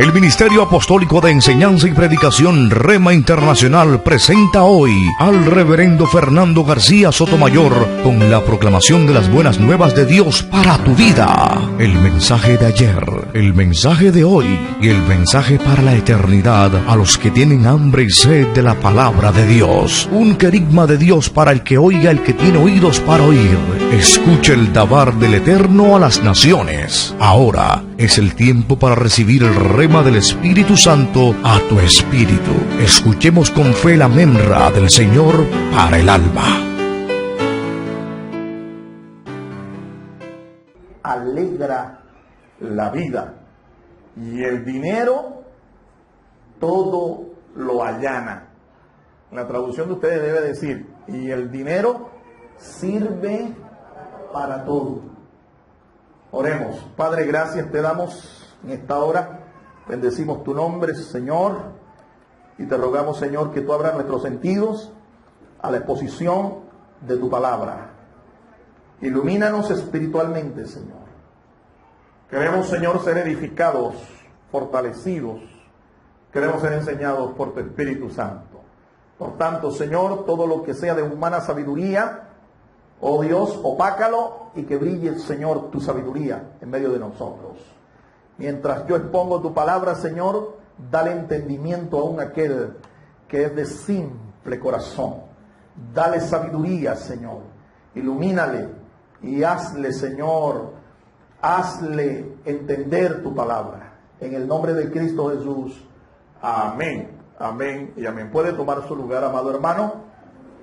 El Ministerio Apostólico de Enseñanza y Predicación Rema Internacional presenta hoy al Reverendo Fernando García Sotomayor con la proclamación de las buenas nuevas de Dios para tu vida. El mensaje de ayer, el mensaje de hoy y el mensaje para la eternidad a los que tienen hambre y sed de la palabra de Dios. Un querigma de Dios para el que oiga, el que tiene oídos para oír. Escuche el dabar del Eterno a las naciones. Ahora es el tiempo para recibir el rema del Espíritu Santo a tu espíritu. Escuchemos con fe la memra del Señor para el alma. Alegra la vida, y el dinero todo lo allana. En la traducción de ustedes debe decir, y el dinero sirve para todo. Oremos. Padre, gracias te damos en esta hora. Bendecimos tu nombre, Señor, y te rogamos, Señor, que tú abras nuestros sentidos a la exposición de tu palabra. Ilumínanos espiritualmente, Señor. Queremos, Señor, ser edificados, fortalecidos. Queremos ser enseñados por tu Espíritu Santo. Por tanto, Señor, todo lo que sea de humana sabiduría, oh Dios, opácalo y que brille, Señor, tu sabiduría en medio de nosotros. Mientras yo expongo tu palabra, Señor, dale entendimiento a un aquel que es de simple corazón. Dale sabiduría, Señor. Ilumínale y hazle, Señor, hazle entender tu palabra. En el nombre de Cristo Jesús. Amén. Amén y amén. Puede tomar su lugar, amado hermano.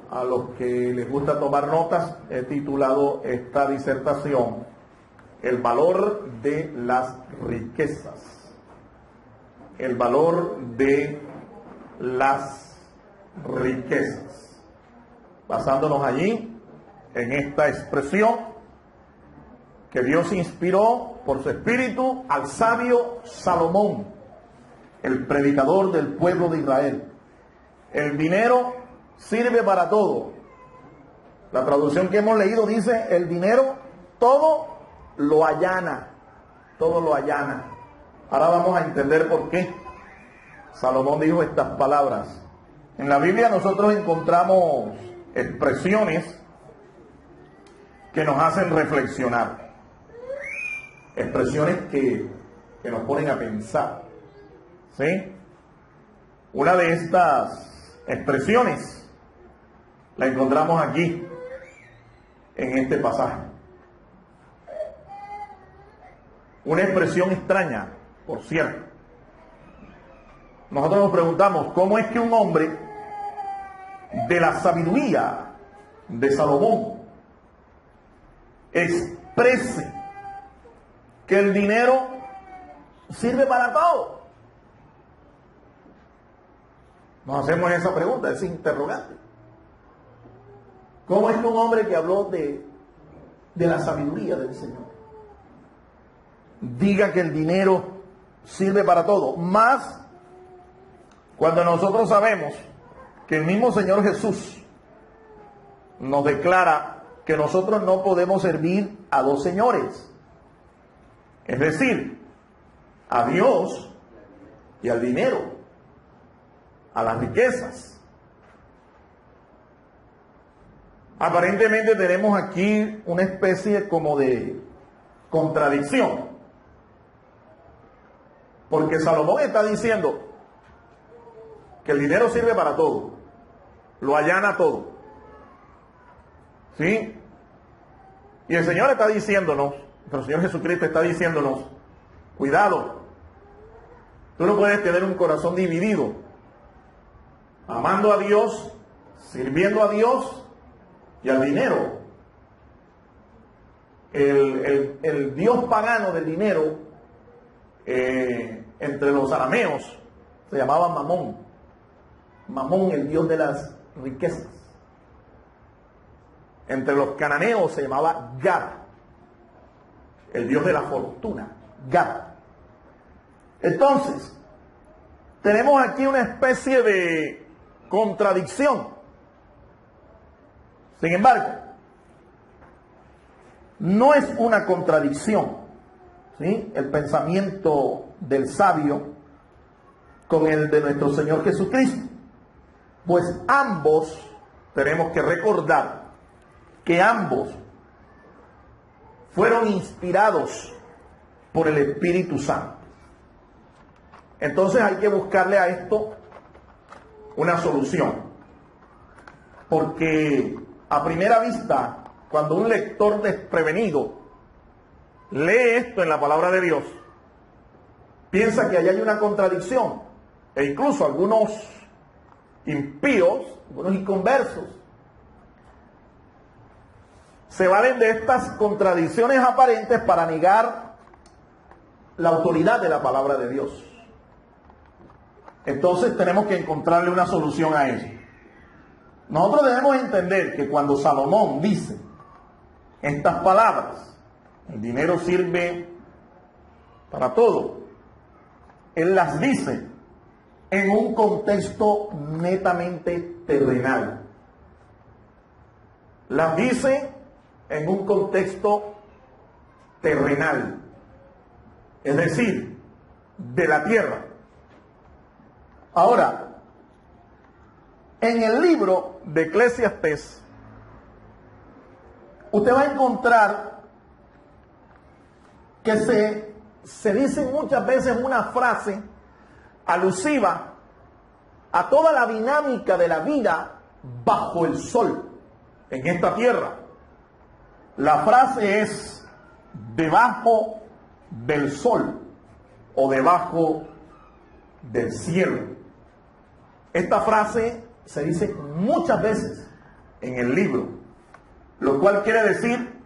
A los que les gusta tomar notas, he titulado esta disertación El valor de las riquezas. El valor de las riquezas. Basándonos allí en esta expresión que Dios inspiró por su espíritu al sabio Salomón, el predicador del pueblo de Israel. El dinero sirve para todo. La traducción que hemos leído dice, el dinero todo lo allana. Todo lo allana. Ahora vamos a entender por qué Salomón dijo estas palabras. En la Biblia nosotros encontramos expresiones que nos hacen reflexionar. Expresiones que nos ponen a pensar. ¿Sí? Una de estas expresiones la encontramos aquí, en este pasaje. Una expresión extraña, por cierto. Nosotros nos preguntamos, ¿cómo es que un hombre de la sabiduría de Salomón exprese que el dinero sirve para todo? Nos hacemos esa pregunta, ese interrogante. ¿Cómo es que un hombre que habló de la sabiduría del Señor diga que el dinero sirve para todo? Más cuando nosotros sabemos que el mismo Señor Jesús nos declara que nosotros no podemos servir a dos señores. Es decir, a Dios y al dinero, a las riquezas. Aparentemente tenemos aquí una especie como de contradicción. Porque Salomón está diciendo que el dinero sirve para todo. Lo allana todo. ¿Sí? Y el Señor está diciéndonos, nuestro Señor Jesucristo está diciéndonos, cuidado. Tú no puedes tener un corazón dividido. Amando a Dios, sirviendo a Dios y al dinero. El dios pagano del dinero, entre los arameos, se llamaba Mamón. Mamón, el dios de las riquezas. Entre los cananeos se llamaba Gad, el dios de la fortuna. Gad. Entonces, tenemos aquí una especie de contradicción. Sin embargo, no es una contradicción, ¿sí? El pensamiento del sabio con el de nuestro Señor Jesucristo. Pues ambos tenemos que recordar que ambos fueron inspirados por el Espíritu Santo. Entonces hay que buscarle a esto una solución. Porque a primera vista, cuando un lector desprevenido lee esto en la palabra de Dios, piensa que allá hay una contradicción. E incluso algunos impíos, algunos inconversos, se valen de estas contradicciones aparentes para negar la autoridad de la palabra de Dios. Entonces tenemos que encontrarle una solución a eso. Nosotros debemos entender que cuando Salomón dice estas palabras, el dinero sirve para todo, él las dice en un contexto netamente terrenal. Las dice en un contexto terrenal, es decir, de la tierra. Ahora, en el libro de Eclesiastés, usted va a encontrar que se dice muchas veces una frase alusiva a toda la dinámica de la vida bajo el sol, en esta tierra. La frase es debajo del sol o debajo del cielo. Esta frase se dice muchas veces en el libro, lo cual quiere decir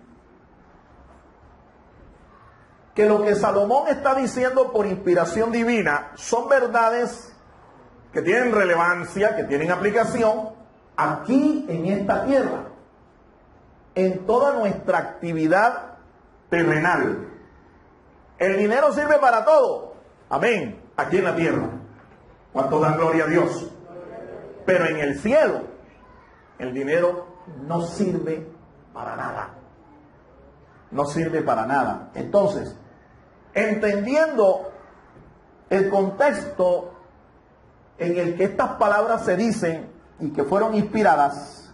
que lo que Salomón está diciendo por inspiración divina son verdades que tienen relevancia, que tienen aplicación aquí en esta tierra, en toda nuestra actividad terrenal. El dinero sirve para todo, amén, aquí en la tierra. ¿Cuánto dan gloria a Dios? Pero en el cielo, el dinero no sirve para nada. No sirve para nada. Entonces, entendiendo el contexto en el que estas palabras se dicen y que fueron inspiradas,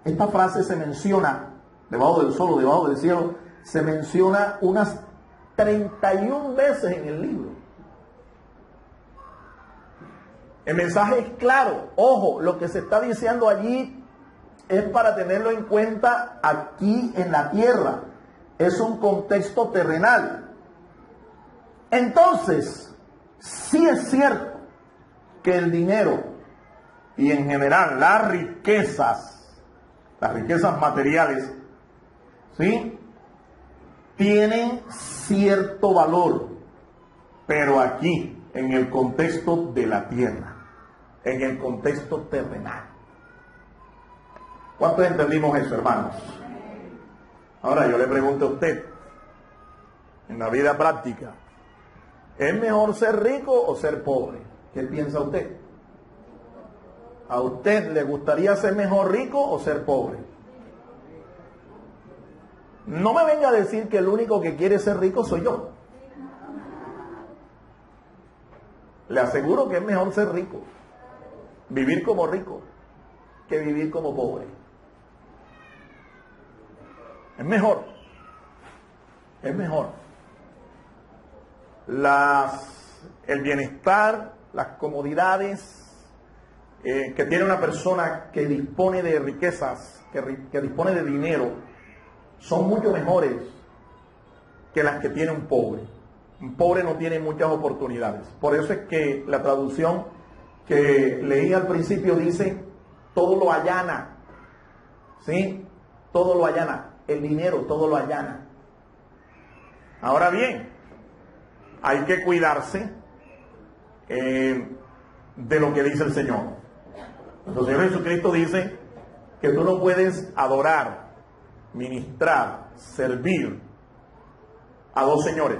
esta frase se menciona debajo del sol o debajo del cielo, se menciona unas 31 veces en el libro. El mensaje es claro. Ojo, lo que se está diciendo allí es para tenerlo en cuenta aquí en la tierra. Es un contexto terrenal. Entonces, sí es cierto que el dinero y en general las riquezas materiales, ¿sí?, tienen cierto valor, pero aquí, en el contexto de la tierra, en el contexto terrenal. ¿Cuántos entendimos eso, hermanos? Ahora yo le pregunto a usted, en la vida práctica, ¿es mejor ser rico o ser pobre? ¿Qué piensa usted? ¿A usted le gustaría ser mejor rico o ser pobre? No me venga a decir que el único que quiere ser rico soy yo. Le aseguro que es mejor ser rico, vivir como rico, que vivir como pobre. Es mejor. Es mejor. El bienestar, las comodidades que tiene una persona que dispone de riquezas, que dispone de dinero, son mucho mejores que las que tiene un pobre. Un pobre no tiene muchas oportunidades. Por eso es que la traducción que leí al principio dice, todo lo allana. ¿Sí? Todo lo allana. El dinero todo lo allana. Ahora bien, hay que cuidarse de lo que dice el Señor. Nuestro Señor Jesucristo dice que tú no puedes adorar, ministrar, servir a dos señores.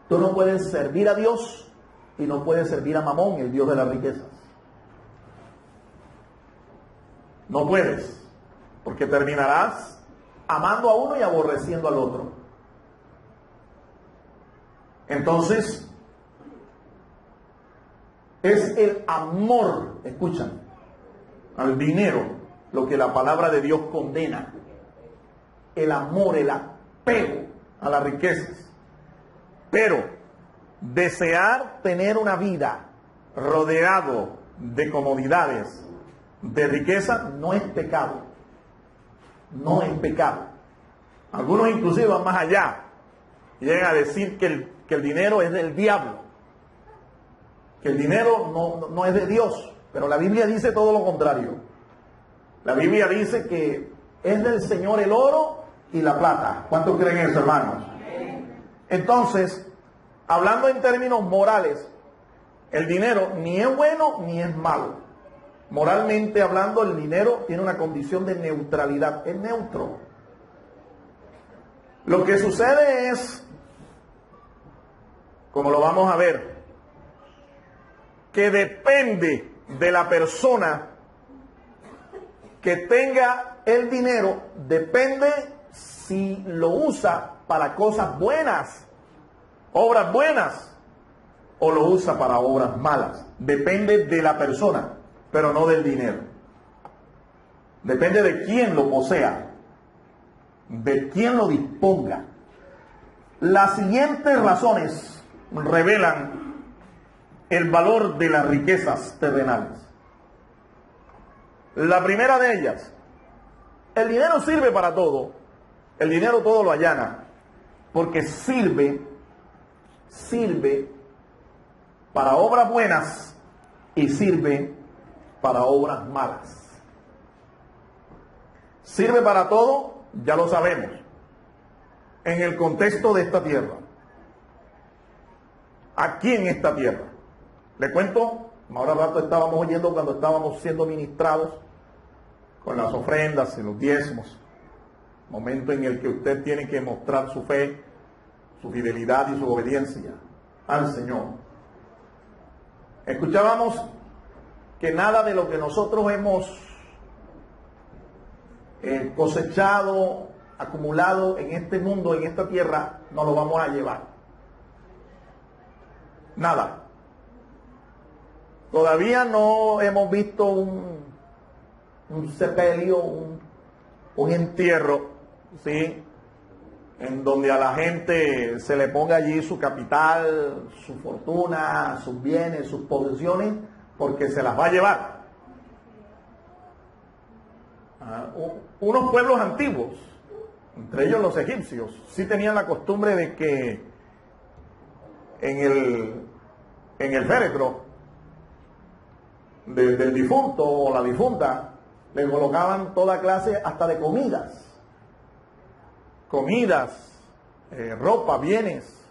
Tú no puedes servir a Dios y no puedes servir a Mamón, el Dios de las riquezas. No puedes, porque terminarás amando a uno y aborreciendo al otro. Entonces, Es el amor, escuchan, al dinero, lo que la palabra de Dios condena. El amor, el apego a las riquezas. Pero desear tener una vida rodeado de comodidades, de riqueza, no es pecado. No es pecado. Algunos inclusive van más allá. Llegan a decir que el dinero es del diablo. Que el dinero no es de Dios. Pero la Biblia dice todo lo contrario. La Biblia dice que es del Señor el oro y la plata. ¿Cuántos creen eso, hermanos? Entonces, hablando en términos morales, el dinero ni es bueno ni es malo. Moralmente hablando, el dinero tiene una condición de neutralidad. Es neutro. Lo que sucede es, como lo vamos a ver, que depende de la persona que tenga el dinero, depende si lo usa para cosas buenas, obras buenas, o lo usa para obras malas. Depende de la persona, pero no del dinero. Depende de quién lo posea, de quién lo disponga. Las siguientes razones revelan el valor de las riquezas terrenales. La primera de ellas, el dinero sirve para todo. El dinero todo lo allana, porque sirve para obras buenas y sirve para obras malas. Sirve para todo, ya lo sabemos, en el contexto de esta tierra. Aquí en esta tierra. Le cuento, ahora rato estábamos oyendo cuando estábamos siendo ministrados con las ofrendas y los diezmos. Momento en el que usted tiene que mostrar su fe, su fidelidad y su obediencia al Señor. Escuchábamos que nada de lo que nosotros hemos cosechado, acumulado en este mundo, en esta tierra, no lo vamos a llevar. Nada. Todavía no hemos visto un sepelio, un entierro, ¿sí?, en donde a la gente se le ponga allí su capital, su fortuna, sus bienes, sus posesiones, porque se las va a llevar. Unos pueblos antiguos, entre ellos los egipcios, sí tenían la costumbre de que en el féretro del difunto o la difunta le colocaban toda clase hasta de comidas, ropa, bienes,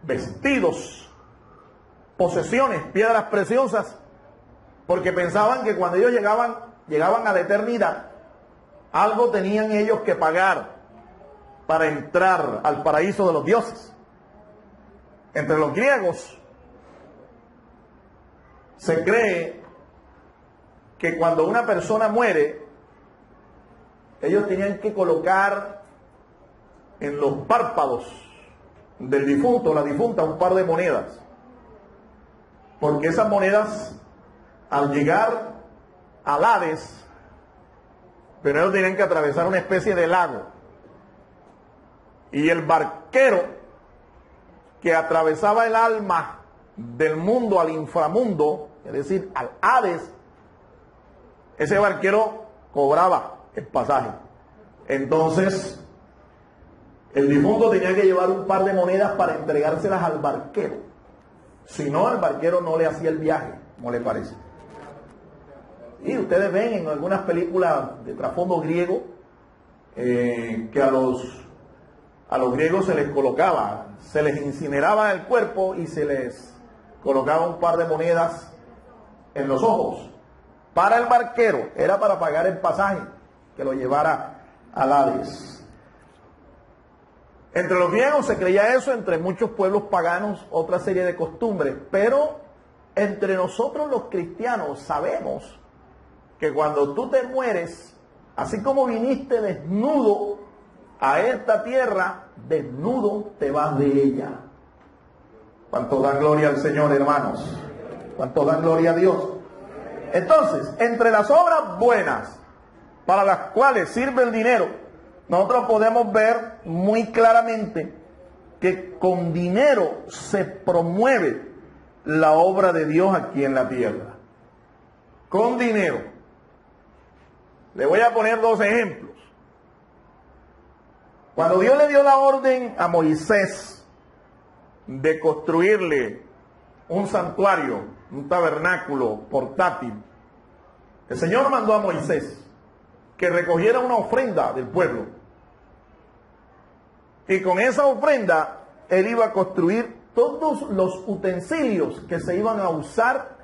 vestidos, posesiones, piedras preciosas, porque pensaban que cuando ellos llegaban a la eternidad, algo tenían ellos que pagar para entrar al paraíso de los dioses. Entre los griegos se cree que cuando una persona muere, ellos tenían que colocar en los párpados del difunto o la difunta un par de monedas, porque esas monedas, al llegar al Hades, primero tenían que atravesar una especie de lago, y el barquero que atravesaba el alma del mundo al inframundo, es decir, al Hades, ese barquero cobraba el pasaje. Entonces el difunto tenía que llevar un par de monedas para entregárselas al barquero, si no, el barquero no le hacía el viaje, ¿no le parece? Y ustedes ven en algunas películas de trasfondo griego que a los griegos se les colocaba, se les incineraba el cuerpo y se les colocaba un par de monedas en los ojos. Para el barquero era para pagar el pasaje que lo llevara al Hades. Entre los griegos se creía eso, entre muchos pueblos paganos otra serie de costumbres, pero entre nosotros los cristianos sabemos que cuando tú te mueres, así como viniste desnudo a esta tierra, desnudo te vas de ella. ¿Cuántos dan gloria al Señor, hermanos? ¿Cuántos dan gloria a Dios? Entonces, entre las obras buenas para las cuales sirve el dinero, nosotros podemos ver muy claramente que con dinero se promueve la obra de Dios aquí en la tierra. Con dinero. Le voy a poner dos ejemplos. Cuando Dios le dio la orden a Moisés de construirle un santuario, un tabernáculo portátil, el Señor mandó a Moisés que recogiera una ofrenda del pueblo. Y con esa ofrenda, él iba a construir todos los utensilios que se iban a usar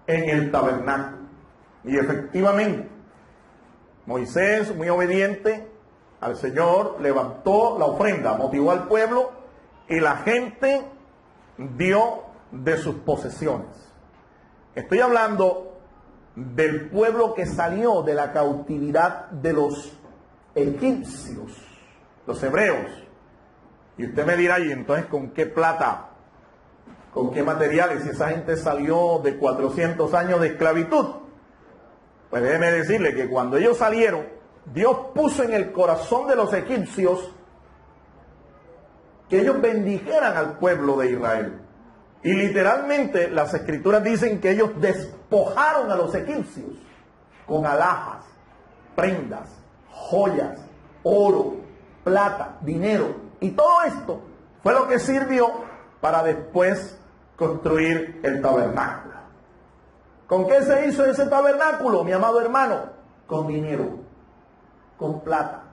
en el tabernáculo. Y efectivamente, Moisés, muy obediente al Señor, levantó la ofrenda, motivó al pueblo y la gente dio de sus posesiones. Estoy hablando del pueblo que salió de la cautividad de los egipcios, los hebreos. Y usted me dirá, ¿y entonces con qué plata? ¿Con qué materiales? Si esa gente salió de 400 años de esclavitud. Pues déjeme decirle que cuando ellos salieron, Dios puso en el corazón de los egipcios que ellos bendijeran al pueblo de Israel. Y literalmente las escrituras dicen que ellos despojaron a los egipcios con alhajas, prendas, joyas, oro, plata, dinero. Y todo esto fue lo que sirvió para después construir el tabernáculo. ¿Con qué se hizo ese tabernáculo, mi amado hermano? Con dinero, con plata.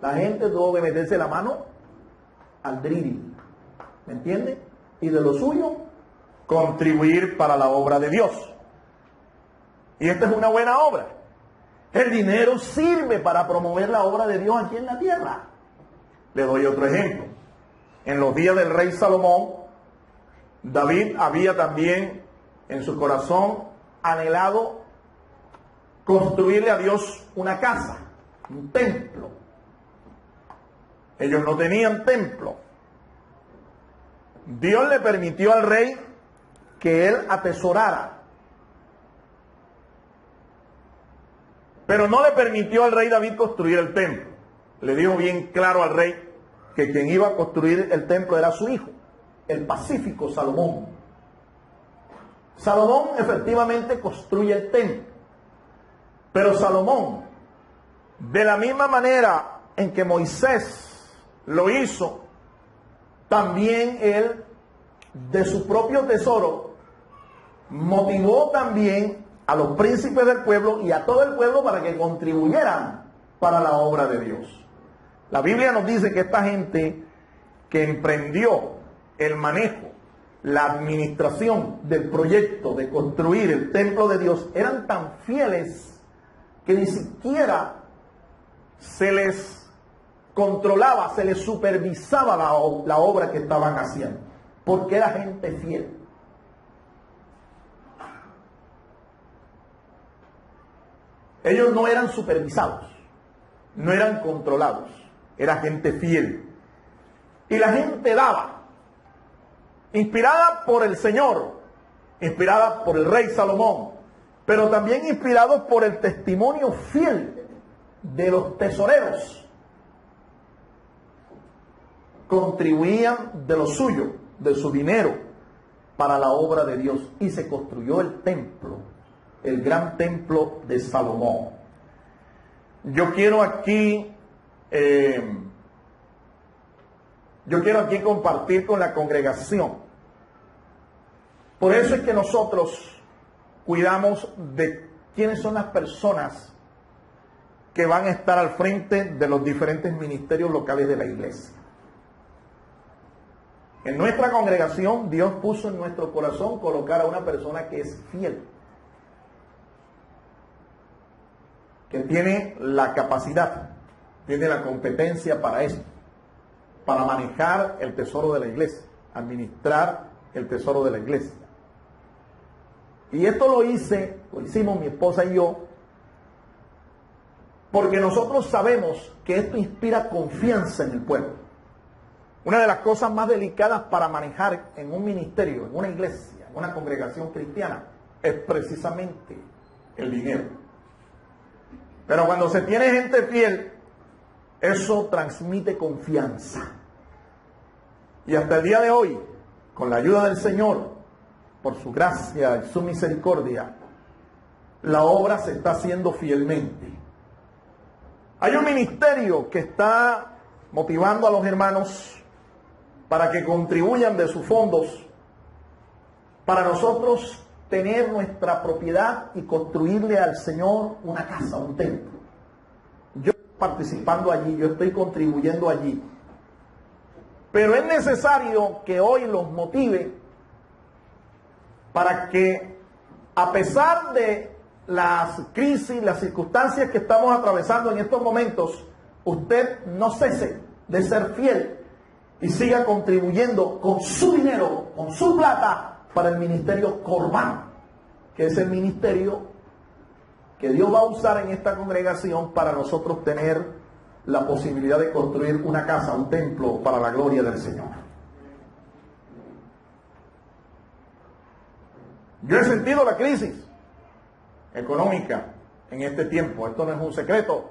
La gente tuvo que meterse la mano al drill, ¿me entiende? Y de lo suyo, contribuir para la obra de Dios. Y esta es una buena obra. El dinero sirve para promover la obra de Dios aquí en la tierra. Le doy otro ejemplo. En los días del rey Salomón, David había también en su corazón anhelado construirle a Dios una casa, un templo. Ellos no tenían templo. Dios le permitió al rey que él atesorara, pero no le permitió al rey David construir el templo. Le dijo bien claro al rey que quien iba a construir el templo era su hijo, el pacífico Salomón. Salomón efectivamente construye el templo, pero Salomón, de la misma manera en que Moisés lo hizo, también él, de su propio tesoro, motivó también a los príncipes del pueblo y a todo el pueblo para que contribuyeran para la obra de Dios. La Biblia nos dice que esta gente que emprendió el manejo, la administración del proyecto de construir el templo de Dios, eran tan fieles que ni siquiera se les controlaba, se les supervisaba la obra que estaban haciendo, porque era gente fiel. Ellos no eran supervisados, no eran controlados, era gente fiel. Y la gente daba, inspirada por el Señor, inspirada por el rey Salomón, pero también inspirados por el testimonio fiel de los tesoreros. Contribuían de lo suyo, de su dinero, para la obra de Dios. Y se construyó el templo, el gran templo de Salomón. Yo quiero aquí compartir con la congregación. Por eso es que nosotros cuidamos de quiénes son las personas que van a estar al frente de los diferentes ministerios locales de la iglesia. En nuestra congregación, Dios puso en nuestro corazón colocar a una persona que es fiel, que tiene la capacidad, tiene la competencia para esto, para manejar el tesoro de la iglesia, administrar el tesoro de la iglesia. Y esto lo hicimos mi esposa y yo, porque nosotros sabemos que esto inspira confianza en el pueblo. Una de las cosas más delicadas para manejar en un ministerio, en una iglesia, en una congregación cristiana, es precisamente el dinero. Pero cuando se tiene gente fiel, eso transmite confianza. Y hasta el día de hoy, con la ayuda del Señor, por su gracia y su misericordia, la obra se está haciendo fielmente. Hay un ministerio que está motivando a los hermanos para que contribuyan de sus fondos para nosotros tener nuestra propiedad y construirle al Señor una casa, un templo. Yo estoy participando allí, yo estoy contribuyendo allí. Pero es necesario que hoy los motive para que, a pesar de las crisis, las circunstancias que estamos atravesando en estos momentos, usted no cese de ser fiel y siga contribuyendo con su dinero, con su plata, para el ministerio Corbán, que es el ministerio que Dios va a usar en esta congregación para nosotros tener la posibilidad de construir una casa, un templo para la gloria del Señor. Yo he sentido la crisis económica en este tiempo, esto no es un secreto.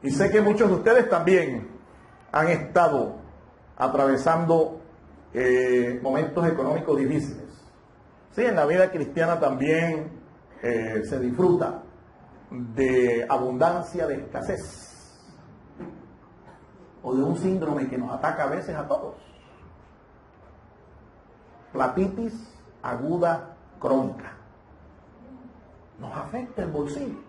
Y sé que muchos de ustedes también han estado atravesando momentos económicos difíciles. Sí, en la vida cristiana también se disfruta de abundancia, de escasez, o de un síndrome que nos ataca a veces a todos. Platitis aguda crónica. Nos afecta el bolsillo.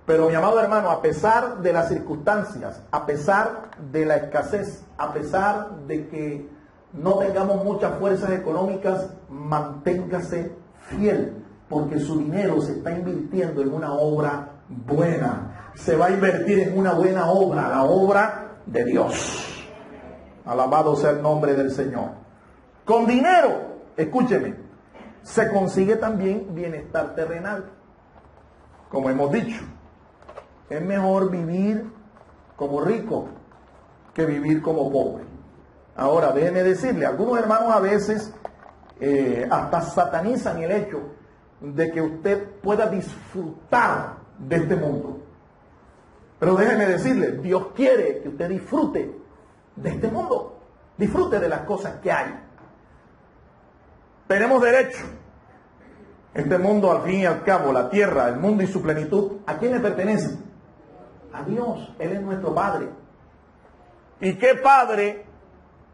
Pero mi amado hermano, a pesar de las circunstancias, a pesar de la escasez, a pesar de que no tengamos muchas fuerzas económicas, manténgase fiel, porque su dinero se está invirtiendo en una obra buena. Se va a invertir en una buena obra, la obra de Dios. Alabado sea el nombre del Señor. Con dinero, escúcheme, se consigue también bienestar terrenal. Como hemos dicho, es mejor vivir como rico que vivir como pobre. Ahora, déjeme decirle, algunos hermanos a veces hasta satanizan el hecho de que usted pueda disfrutar de este mundo. Pero déjeme decirle, Dios quiere que usted disfrute de este mundo, disfrute de las cosas que hay. Tenemos derecho. Este mundo, al fin y al cabo, la tierra, el mundo y su plenitud, ¿a quién le pertenece? A Dios. Él es nuestro Padre. ¿Y qué padre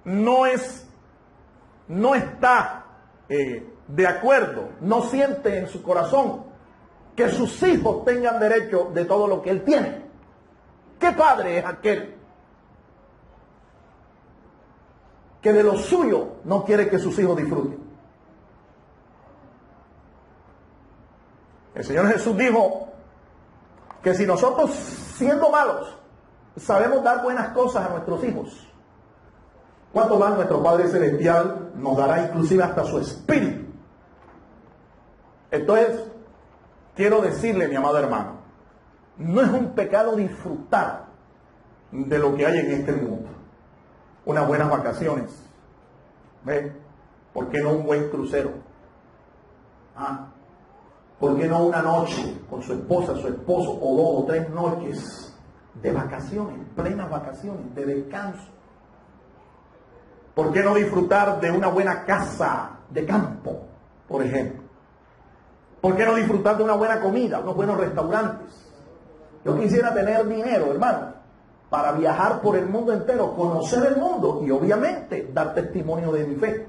no está de acuerdo, no siente en su corazón que sus hijos tengan derecho de todo lo que él tiene? ¿Qué padre es aquel que de lo suyo no quiere que sus hijos disfruten? El Señor Jesús dijo que si nosotros, siendo malos, sabemos dar buenas cosas a nuestros hijos, ¿cuánto más nuestro Padre Celestial nos dará inclusive hasta su espíritu? Entonces, quiero decirle, mi amado hermano, no es un pecado disfrutar de lo que hay en este mundo. Unas buenas vacaciones. ¿Ve? ¿Por qué no un buen crucero? ¿Por qué no una noche con su esposa, su esposo, o 2 o 3 noches de vacaciones, plenas vacaciones, de descanso? ¿Por qué no disfrutar de una buena casa de campo, por ejemplo? ¿Por qué no disfrutar de una buena comida, unos buenos restaurantes? Yo quisiera tener dinero, hermano, para viajar por el mundo entero, conocer el mundo y obviamente dar testimonio de mi fe.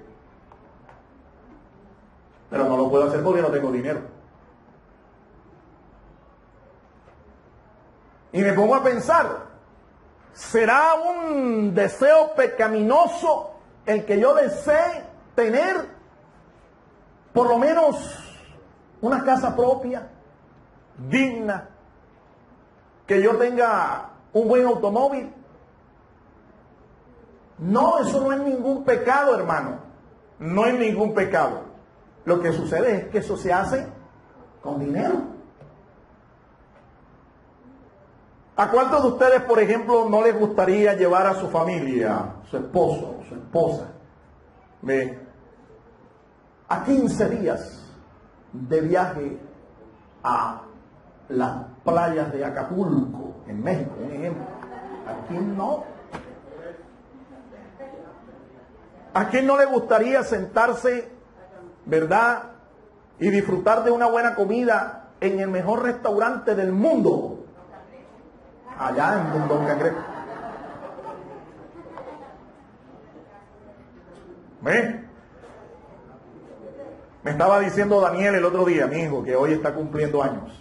Pero no lo puedo hacer porque no tengo dinero. Y me pongo a pensar, ¿será un deseo pecaminoso el que yo desee tener por lo menos una casa propia, digna, que yo tenga un buen automóvil? No, eso no es ningún pecado, hermano. No es ningún pecado. Lo que sucede es que eso se hace con dinero. ¿A cuántos de ustedes, por ejemplo, no les gustaría llevar a su familia, su esposo o su esposa, a 15 días de viaje a las playas de Acapulco, en México, un ejemplo? ¿A quién no? ¿A quién no le gustaría sentarse, verdad, y disfrutar de una buena comida en el mejor restaurante del mundo? Allá en Don Cangrejo. ¿Ve? Me estaba diciendo Daniel el otro día, mi hijo, que hoy está cumpliendo años.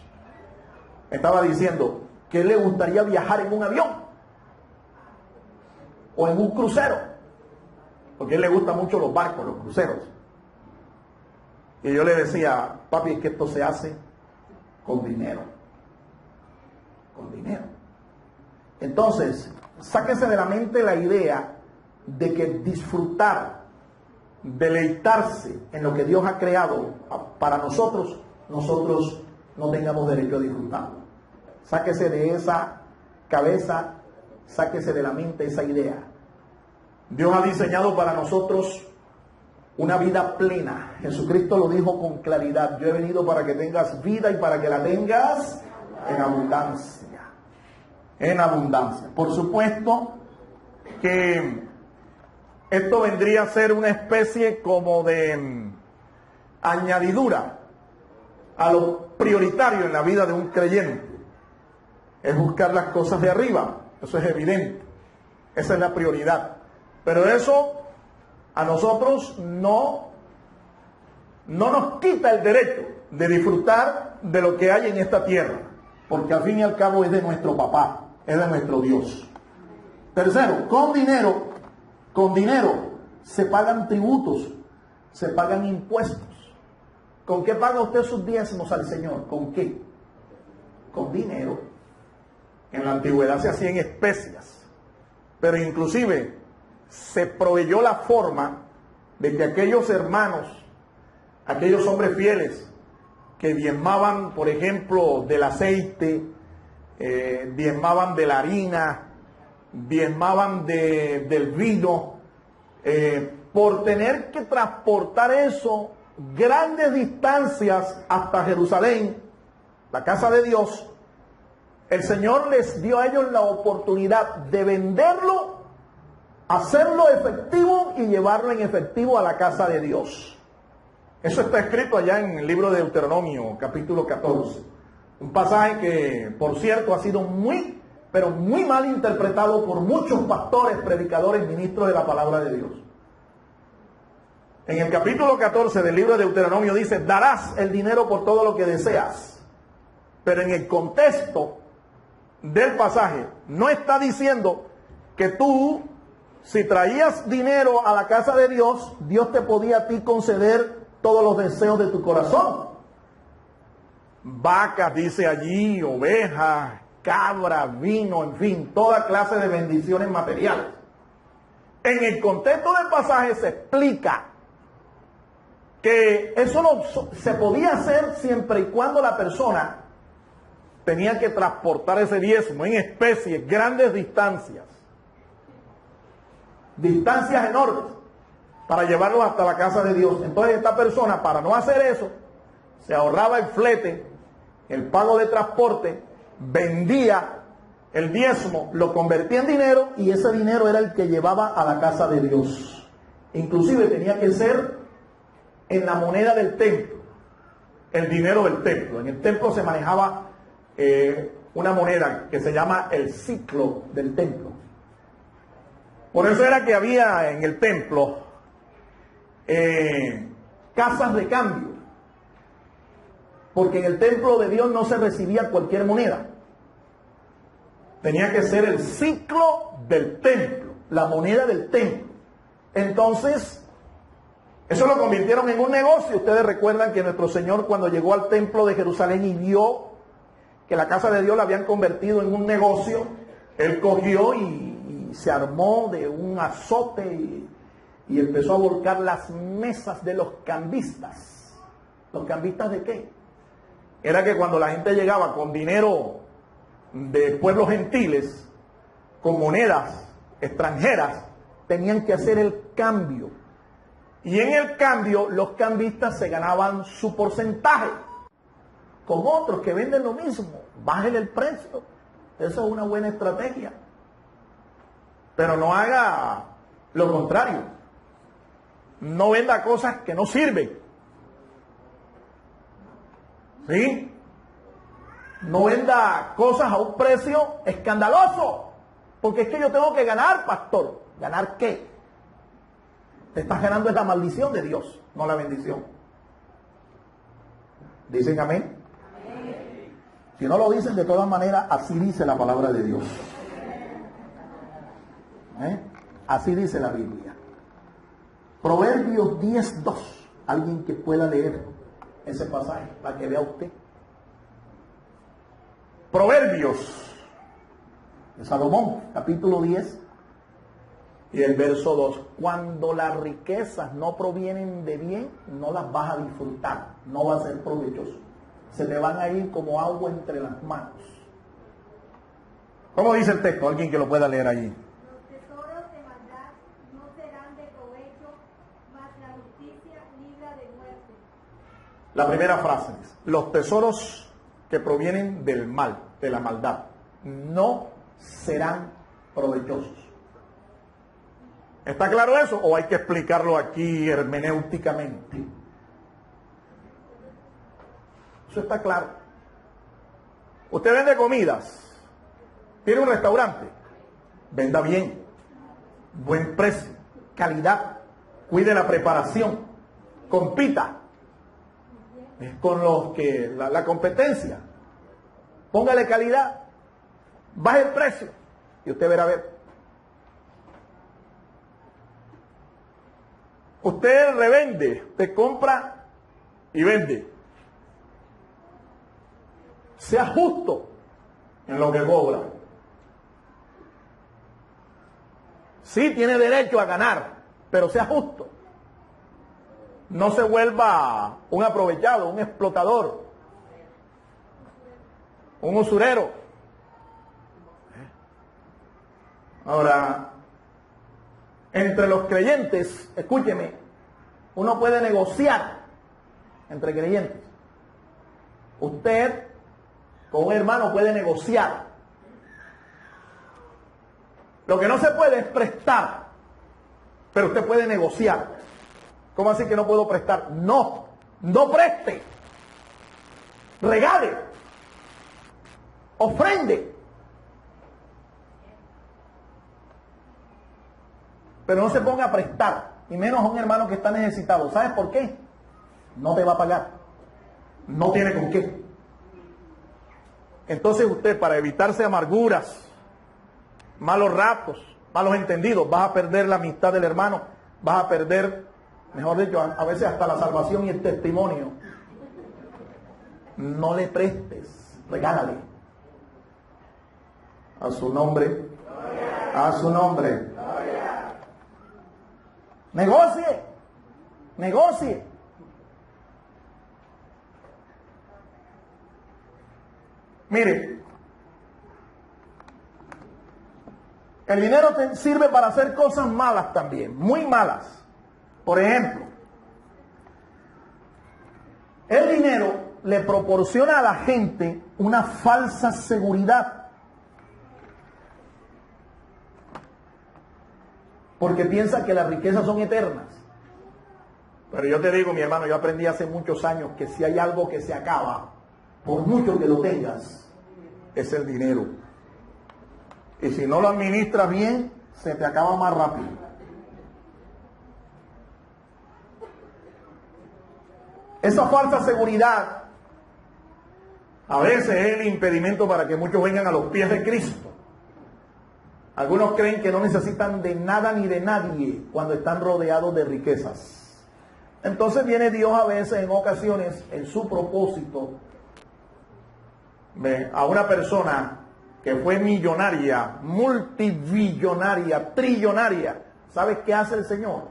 Me estaba diciendo que le gustaría viajar en un avión o en un crucero, porque a él le gustan mucho los barcos, los cruceros. Y yo le decía, papi, es que esto se hace con dinero. Con dinero. Entonces, sáquese de la mente la idea de que disfrutar, deleitarse en lo que Dios ha creado para nosotros no tengamos derecho a disfrutarlo. Sáquese de esa cabeza, sáquese de la mente esa idea. Dios ha diseñado para nosotros una vida plena. Jesucristo lo dijo con claridad: yo he venido para que tengas vida y para que la tengas en abundancia. En abundancia. Por supuesto que esto vendría a ser una especie como de añadidura a lo prioritario en la vida de un creyente. Es buscar las cosas de arriba, eso es evidente. Esa es la prioridad. Pero eso a nosotros no nos quita el derecho de disfrutar de lo que hay en esta tierra, porque al fin y al cabo es de nuestro papá, es de nuestro Dios. Tercero, con dinero se pagan tributos, se pagan impuestos. ¿Con qué paga usted sus diezmos al Señor? ¿Con qué? Con dinero. En la antigüedad se hacía en especias, pero inclusive se proveyó la forma de que aquellos hermanos, aquellos hombres fieles que diezmaban, por ejemplo, del aceite, diezmaban de la harina, diezmaban del vino, por tener que transportar eso grandes distancias hasta Jerusalén, la casa de Dios, el Señor les dio a ellos la oportunidad de venderlo, hacerlo efectivo y llevarlo en efectivo a la casa de Dios. Eso está escrito allá en el libro de Deuteronomio, capítulo 14. Un pasaje que, por cierto, ha sido pero muy mal interpretado por muchos pastores, predicadores, ministros de la palabra de Dios. En el capítulo 14 del libro de Deuteronomio dice: darás el dinero por todo lo que deseas. Pero en el contexto del pasaje no está diciendo que tú, si traías dinero a la casa de Dios, Dios te podía a ti conceder todos los deseos de tu corazón. Vacas, dice allí, ovejas, cabra, vino, en fin, toda clase de bendiciones materiales. En el contexto del pasaje se explica que eso no se podía hacer siempre y cuando la persona tenía que transportar ese diezmo en especies, grandes distancias enormes, para llevarlo hasta la casa de Dios. Entonces esta persona, para no hacer eso, se ahorraba el flete, el pago de transporte, vendía el diezmo, lo convertía en dinero y ese dinero era el que llevaba a la casa de Dios. Inclusive tenía que ser en la moneda del templo, el dinero del templo. En el templo se manejaba una moneda que se llama el ciclo del templo. Por eso era que había en el templo casas de cambio, porque en el templo de Dios no se recibía cualquier moneda. Tenía que ser el ciclo del templo, la moneda del templo. Entonces, eso lo convirtieron en un negocio. Ustedes recuerdan que nuestro Señor, cuando llegó al templo de Jerusalén y vio que la casa de Dios la habían convertido en un negocio, Él cogió y se armó de un azote y empezó a volcar las mesas de los cambistas. ¿Los cambistas de qué? Era que cuando la gente llegaba con dinero de pueblos gentiles con monedas extranjeras, tenían que hacer el cambio. Y en el cambio, los cambistas se ganaban su porcentaje. Con otros que venden lo mismo, bájenle el precio. Eso es una buena estrategia. Pero no haga lo contrario. No venda cosas que no sirven. ¿Sí? No venda cosas a un precio escandaloso. Porque es que yo tengo que ganar, pastor. ¿Ganar qué? Te estás ganando es la maldición de Dios, no la bendición. ¿Dicen amén? Amén. Si no lo dicen, de todas maneras, así dice la palabra de Dios. Así dice la Biblia. Proverbios 10:2. Alguien que pueda leer ese pasaje para que vea usted. Proverbios de Salomón, capítulo 10 y el verso 2. Cuando las riquezas no provienen de bien, no las vas a disfrutar, no va a ser provechoso. Se te van a ir como agua entre las manos. ¿Cómo dice el texto? Alguien que lo pueda leer allí. Los tesoros de maldad no serán de provecho, mas la justicia libra de muerte. La primera frase es: los tesoros que provienen del mal, de la maldad, no serán provechosos. ¿Está claro eso o hay que explicarlo aquí hermenéuticamente? Eso está claro. Usted vende comidas, tiene un restaurante, venda bien, buen precio, calidad, cuide la preparación, compita con los que la competencia, póngale calidad, baje el precio y usted verá a ver. Usted revende, usted compra y vende. Sea justo en lo que cobra. Sí tiene derecho a ganar, pero sea justo. No se vuelva un aprovechado, un explotador, un usurero. Ahora, entre los creyentes, escúcheme, uno puede negociar entre creyentes. Usted con un hermano puede negociar. Lo que no se puede es prestar, pero usted puede negociar. ¿Cómo así que no puedo prestar? No, no preste. Regale. Ofrende. Pero no se ponga a prestar, y menos a un hermano que está necesitado. ¿Sabes por qué? No te va a pagar. No tiene con qué. Entonces usted, para evitarse amarguras, malos ratos, malos entendidos, vas a perder la amistad del hermano, vas a perder, mejor dicho, a veces hasta la salvación y el testimonio. No le prestes, regálale. A su nombre. A su nombre. Negocie, negocie. Mire, el dinero te sirve para hacer cosas malas también, muy malas. Por ejemplo, el dinero le proporciona a la gente una falsa seguridad. Porque piensa que las riquezas son eternas. Pero yo te digo, mi hermano, yo aprendí hace muchos años que si hay algo que se acaba, por mucho que lo tengas, es el dinero. Y si no lo administras bien, se te acaba más rápido. Esa falsa seguridad a veces es el impedimento para que muchos vengan a los pies de Cristo. Algunos creen que no necesitan de nada ni de nadie cuando están rodeados de riquezas. Entonces viene Dios a veces, en ocasiones, en su propósito, a una persona que fue millonaria, multibillonaria, trillonaria. ¿Sabes qué hace el Señor?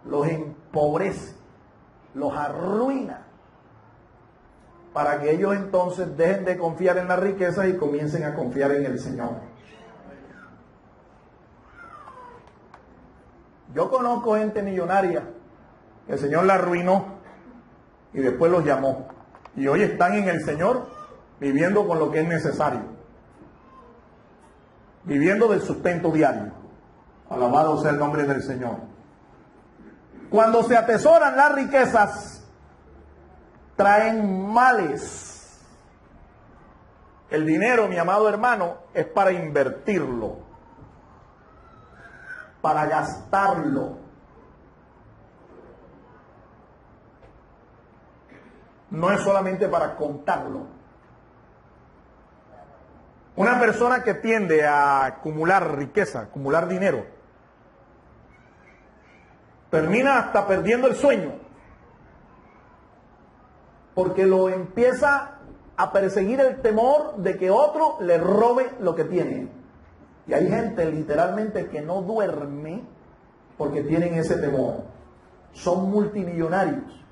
Los empobrece, los arruina. para que ellos entonces dejen de confiar en las riquezas y comiencen a confiar en el Señor. Yo conozco gente millonaria que el Señor la arruinó y después los llamó. Y hoy están en el Señor viviendo con lo que es necesario. Viviendo del sustento diario. Alabado sea el nombre del Señor. Cuando se atesoran las riquezas, traen males. El dinero, mi amado hermano, es para invertirlo, para gastarlo. No es solamente para contarlo. Una persona que tiende a acumular riqueza, acumular dinero, termina hasta perdiendo el sueño, porque lo empieza a perseguir el temor de que otro le robe lo que tiene. Y hay gente literalmente que no duerme porque tienen ese temor. Son multimillonarios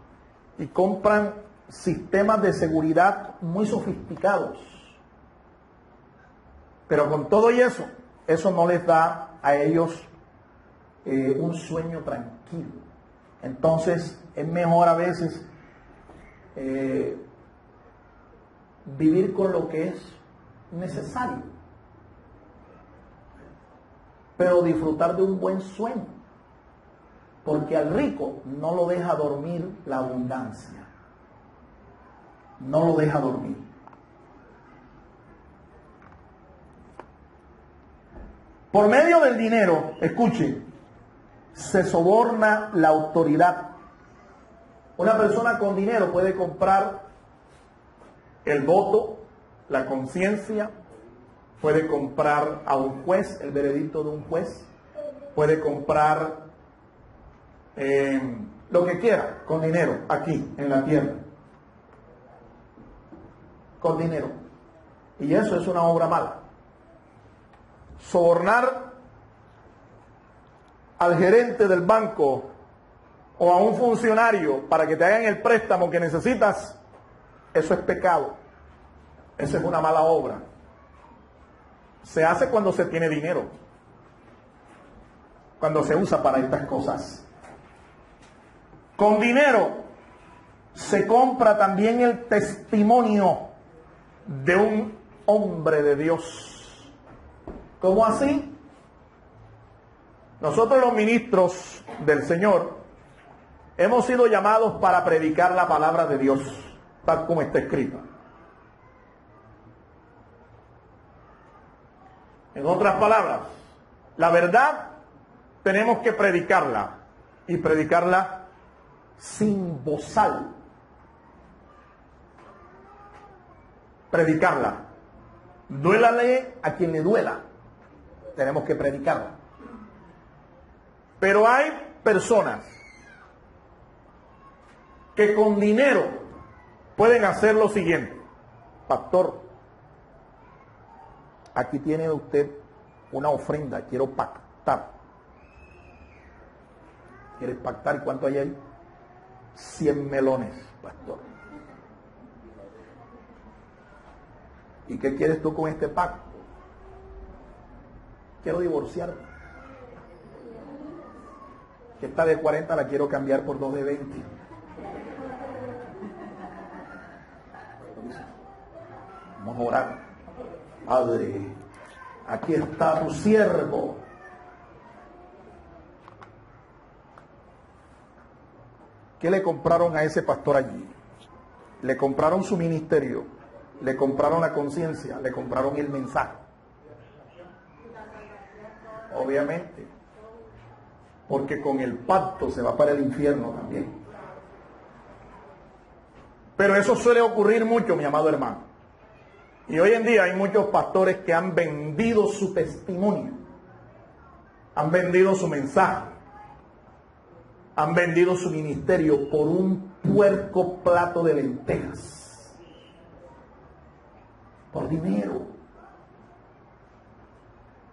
y compran sistemas de seguridad muy sofisticados. Pero con todo y eso no les da a ellos un sueño tranquilo. Entonces es mejor a veces vivir con lo que es necesario, pero disfrutar de un buen sueño, porque al rico no lo deja dormir la abundancia, no lo deja dormir. Por medio del dinero, escuchen, se soborna la autoridad. Una persona con dinero puede comprar el voto, la conciencia, puede comprar a un juez, el veredicto de un juez, puede comprar lo que quiera con dinero aquí en la tierra. Con dinero. Y eso es una obra mala. Sobornar al gerente del banco o a un funcionario para que te hagan el préstamo que necesitas, eso es pecado. Eso es una mala obra. Se hace cuando se tiene dinero, cuando se usa para estas cosas. Con dinero se compra también el testimonio de un hombre de Dios. ¿Cómo así? Nosotros los ministros del Señor hemos sido llamados para predicar la palabra de Dios, tal como está escrita. En otras palabras, la verdad tenemos que predicarla y predicarla sin bozal. Predicarla. Duélale a quien le duela. Tenemos que predicarla. Pero hay personas que con dinero pueden hacer lo siguiente. Pastor, aquí tiene usted una ofrenda, quiero pactar. ¿Quieres pactar? ¿Y cuánto hay ahí? 100 melones, pastor. ¿Y qué quieres tú con este pacto? Quiero divorciarme. Que esta de 40 la quiero cambiar por 2 de 20. Vamos a orar. Padre, aquí está tu siervo. ¿Qué le compraron a ese pastor allí? Le compraron su ministerio, le compraron la conciencia, le compraron el mensaje. Obviamente, porque con el pacto se va para el infierno también. Pero eso suele ocurrir mucho, mi amado hermano. Y hoy en día hay muchos pastores que han vendido su testimonio, han vendido su mensaje, han vendido su ministerio por un puerco plato de lentejas, por dinero.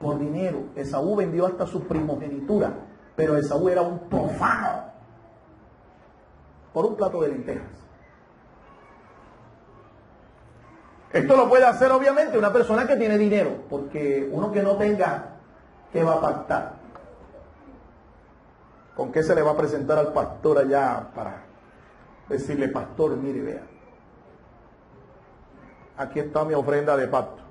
Por dinero. Esaú vendió hasta su primogenitura, pero Esaú era un profano, por un plato de lentejas. Esto lo puede hacer obviamente una persona que tiene dinero, porque uno que no tenga, ¿qué va a pactar? ¿Con qué se le va a presentar al pastor allá para decirle, pastor, mire, vea, aquí está mi ofrenda de pacto?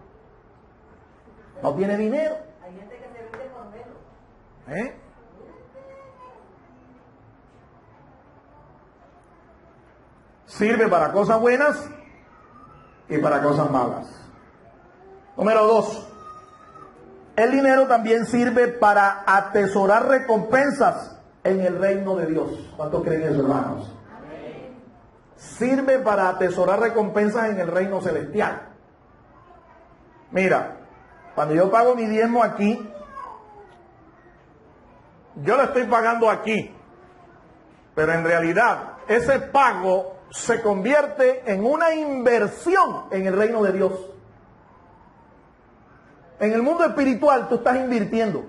No tiene dinero. Hay gente que se vende por menos. ¿Eh? Sirve para cosas buenas y para cosas malas. Número 2. El dinero también sirve para atesorar recompensas en el reino de Dios. ¿Cuántos creen eso, hermanos? Amén. Sirve para atesorar recompensas en el reino celestial. Mira, cuando yo pago mi diezmo aquí, yo lo estoy pagando aquí, pero en realidad ese pago se convierte en una inversión en el reino de Dios. En el mundo espiritual tú estás invirtiendo.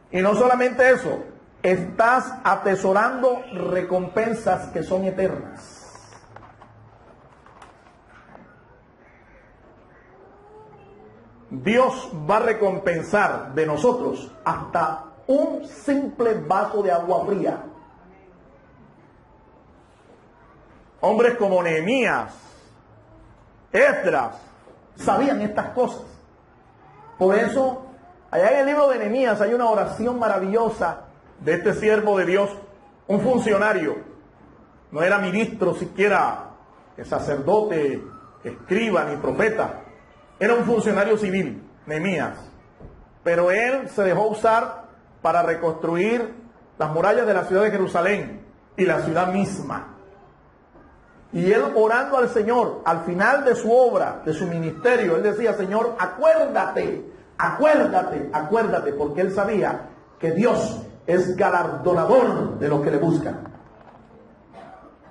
Y no solamente eso, estás atesorando recompensas que son eternas. Dios va a recompensar de nosotros hasta un simple vaso de agua fría. Hombres como Nehemías, Esdras, sabían estas cosas. Por eso, allá en el libro de Nehemías hay una oración maravillosa de este siervo de Dios, un funcionario. No era ministro siquiera, sacerdote, escriba ni profeta. Era un funcionario civil, Nehemías. Pero él se dejó usar para reconstruir las murallas de la ciudad de Jerusalén y la ciudad misma. Y él orando al Señor, al final de su obra, de su ministerio, él decía, Señor, acuérdate, acuérdate, acuérdate, porque él sabía que Dios es galardonador de los que le buscan.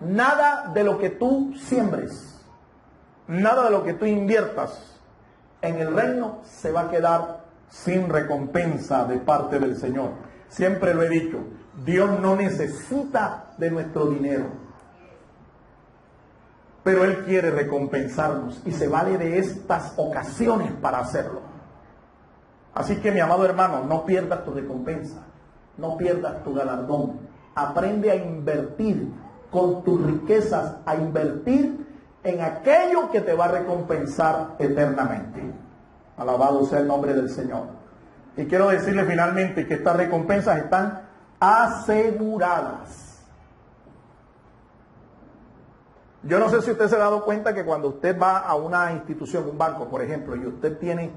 Nada de lo que tú siembres, nada de lo que tú inviertas en el reino se va a quedar sin recompensa de parte del Señor. Siempre lo he dicho, Dios no necesita de nuestro dinero, pero Él quiere recompensarnos y se vale de estas ocasiones para hacerlo. Así que, mi amado hermano, no pierdas tu recompensa, no pierdas tu galardón. Aprende a invertir con tus riquezas, a invertir en aquello que te va a recompensar eternamente. Alabado sea el nombre del Señor. Y quiero decirle finalmente que estas recompensas están aseguradas. Yo no sé si usted se ha dado cuenta que cuando usted va a una institución, un banco, por ejemplo, y usted tiene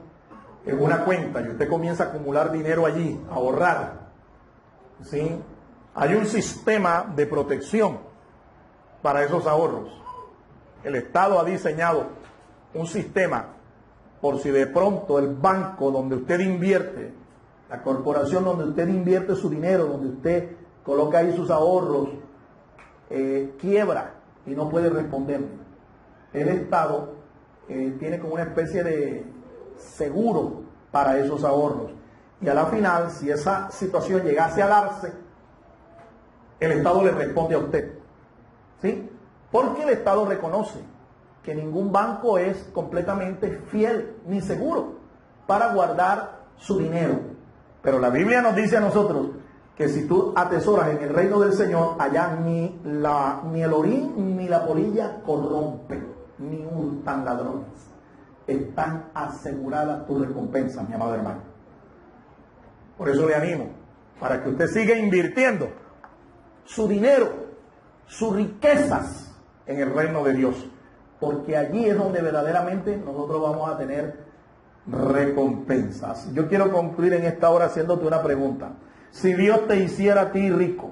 una cuenta y usted comienza a acumular dinero allí, a ahorrar, ¿sí? Hay un sistema de protección para esos ahorros. El Estado ha diseñado un sistema por si de pronto el banco donde usted invierte, la corporación donde usted invierte su dinero, donde usted coloca ahí sus ahorros, quiebra y no puede responder. El Estado tiene como una especie de seguro para esos ahorros. Y a la final, si esa situación llegase a darse, el Estado le responde a usted. ¿Sí? Porque el Estado reconoce que ningún banco es completamente fiel ni seguro para guardar su dinero. Pero la Biblia nos dice a nosotros que si tú atesoras en el reino del Señor, allá ni el orín ni la polilla corrompen, ni hurtan ladrones. Están aseguradas tus recompensas, mi amado hermano. Por eso le animo, para que usted siga invirtiendo su dinero, sus riquezas en el reino de Dios. Porque allí es donde verdaderamente nosotros vamos a tener recompensas. Yo quiero concluir en esta hora haciéndote una pregunta. Si Dios te hiciera a ti rico,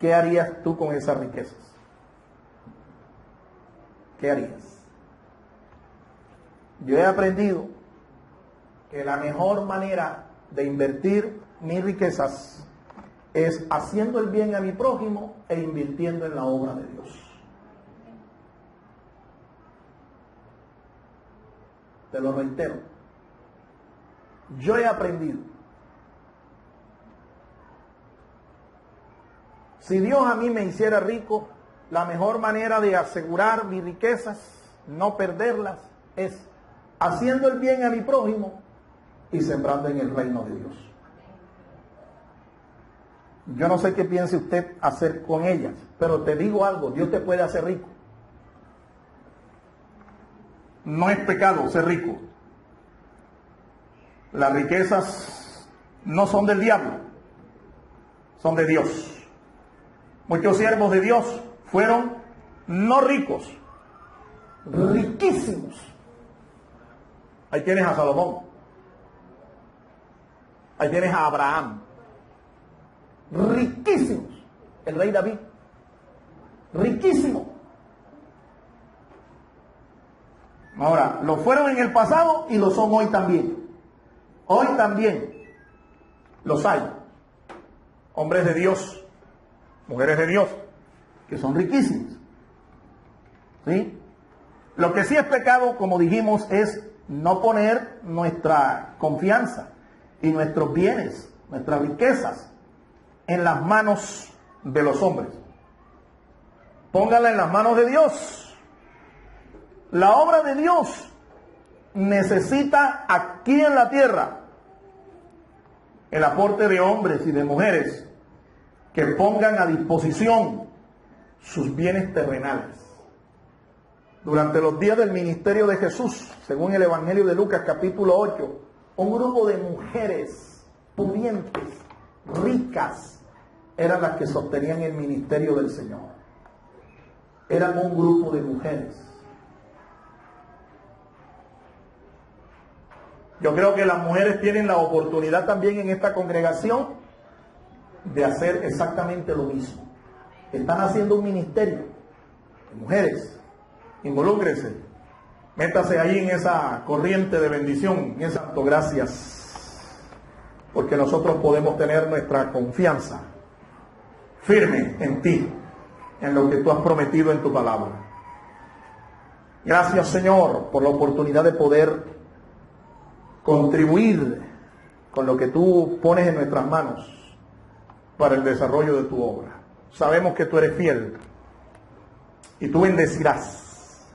¿qué harías tú con esas riquezas? ¿Qué harías? Yo he aprendido que la mejor manera de invertir mis riquezas es haciendo el bien a mi prójimo e invirtiendo en la obra de Dios. Te lo reitero. Yo he aprendido. Si Dios a mí me hiciera rico, la mejor manera de asegurar mis riquezas, no perderlas, es haciendo el bien a mi prójimo y sembrando en el reino de Dios. Yo no sé qué piense usted hacer con ellas, pero te digo algo, Dios te puede hacer rico. No es pecado ser rico. Las riquezas no son del diablo, son de Dios. Muchos siervos de Dios fueron no ricos, riquísimos. Ahí tienes a Salomón. Ahí tienes a Abraham. Riquísimos. El rey David. Riquísimo. Ahora, lo fueron en el pasado y lo son hoy también. Hoy también los hay. Hombres de Dios, mujeres de Dios, que son riquísimos. ¿Sí? Lo que sí es pecado, como dijimos, es no poner nuestra confianza y nuestros bienes, nuestras riquezas, en las manos de los hombres. Póngala en las manos de Dios. La obra de Dios necesita aquí en la tierra el aporte de hombres y de mujeres que pongan a disposición sus bienes terrenales. Durante los días del ministerio de Jesús, según el Evangelio de Lucas capítulo 8, un grupo de mujeres pudientes, ricas, eran las que sostenían el ministerio del Señor. Eran un grupo de mujeres. Yo creo que las mujeres tienen la oportunidad también en esta congregación de hacer exactamente lo mismo. Están haciendo un ministerio. Mujeres, involúcrense. Métase ahí en esa corriente de bendición, en esa santo gracias. Porque nosotros podemos tener nuestra confianza firme en ti, en lo que tú has prometido en tu palabra. Gracias, Señor, por la oportunidad de poder contribuir con lo que tú pones en nuestras manos para el desarrollo de tu obra. Sabemos que tú eres fiel y tú bendecirás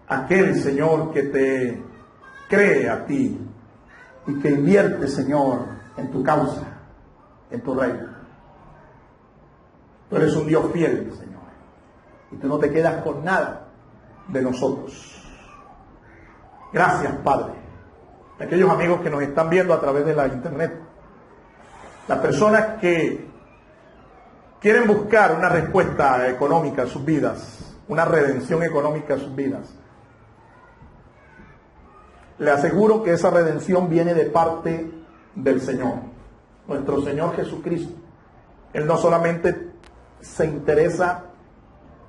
a aquel, Señor, que te cree a ti y que invierte, Señor, en tu causa, en tu reino. Tú eres un Dios fiel, Señor, y tú no te quedas con nada de nosotros. Gracias, Padre. Aquellos amigos que nos están viendo a través de la internet, las personas que quieren buscar una respuesta económica a sus vidas, una redención económica a sus vidas, le aseguro que esa redención viene de parte del Señor, nuestro Señor Jesucristo. Él no solamente se interesa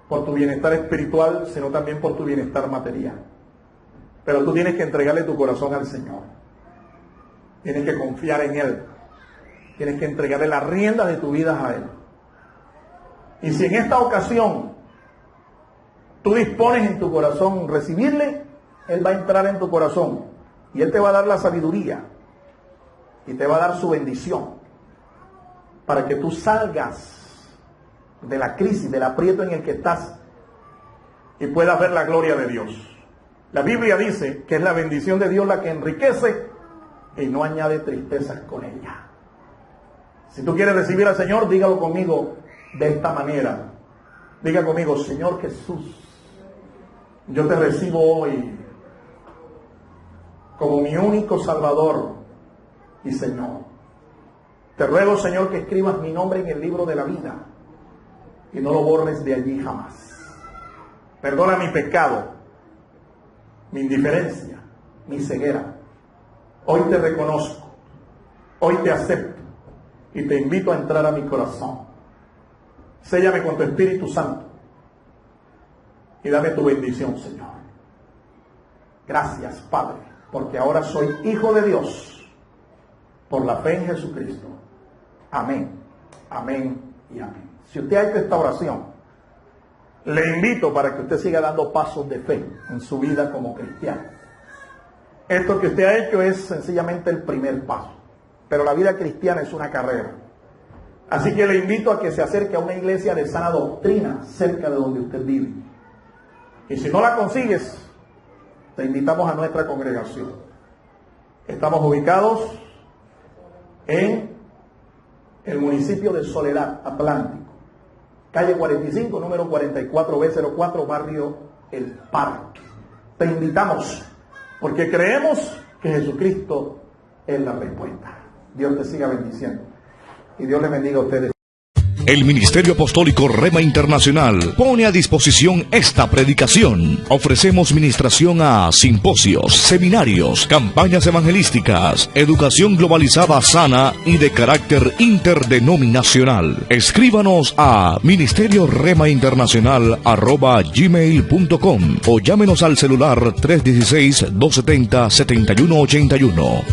por tu bienestar espiritual, sino también por tu bienestar material. Pero tú tienes que entregarle tu corazón al Señor. Tienes que confiar en Él. Tienes que entregarle las riendas de tu vida a Él. Y si en esta ocasión tú dispones en tu corazón recibirle, Él va a entrar en tu corazón. Y Él te va a dar la sabiduría. Y te va a dar su bendición. Para que tú salgas de la crisis, del aprieto en el que estás. Y puedas ver la gloria de Dios. La Biblia dice que es la bendición de Dios la que enriquece y no añade tristezas con ella. Si tú quieres recibir al Señor, dígalo conmigo de esta manera. Diga conmigo: Señor Jesús, yo te recibo hoy como mi único Salvador y Señor. Te ruego, Señor, que escribas mi nombre en el libro de la vida y no lo borres de allí jamás. Perdona mi pecado, mi indiferencia, mi ceguera. Hoy te reconozco, hoy te acepto y te invito a entrar a mi corazón. Séllame con tu Espíritu Santo y dame tu bendición, Señor. Gracias, Padre, porque ahora soy hijo de Dios por la fe en Jesucristo. Amén, amén y amén. Si usted ha hecho esta oración, le invito para que usted siga dando pasos de fe en su vida como cristiano. Esto que usted ha hecho es sencillamente el primer paso. Pero la vida cristiana es una carrera. Así que le invito a que se acerque a una iglesia de sana doctrina cerca de donde usted vive. Y si no la consigues, te invitamos a nuestra congregación. Estamos ubicados en el municipio de Soledad, Atlántico, calle 45, número 44B04, barrio El Parque. Te invitamos porque creemos que Jesucristo es la respuesta. Dios te siga bendiciendo y Dios les bendiga a ustedes. El Ministerio Apostólico Rema Internacional pone a disposición esta predicación. Ofrecemos ministración a simposios, seminarios, campañas evangelísticas, educación globalizada sana y de carácter interdenominacional. Escríbanos a ministerioremainternacional@gmail.com o llámenos al celular 316-270-7181.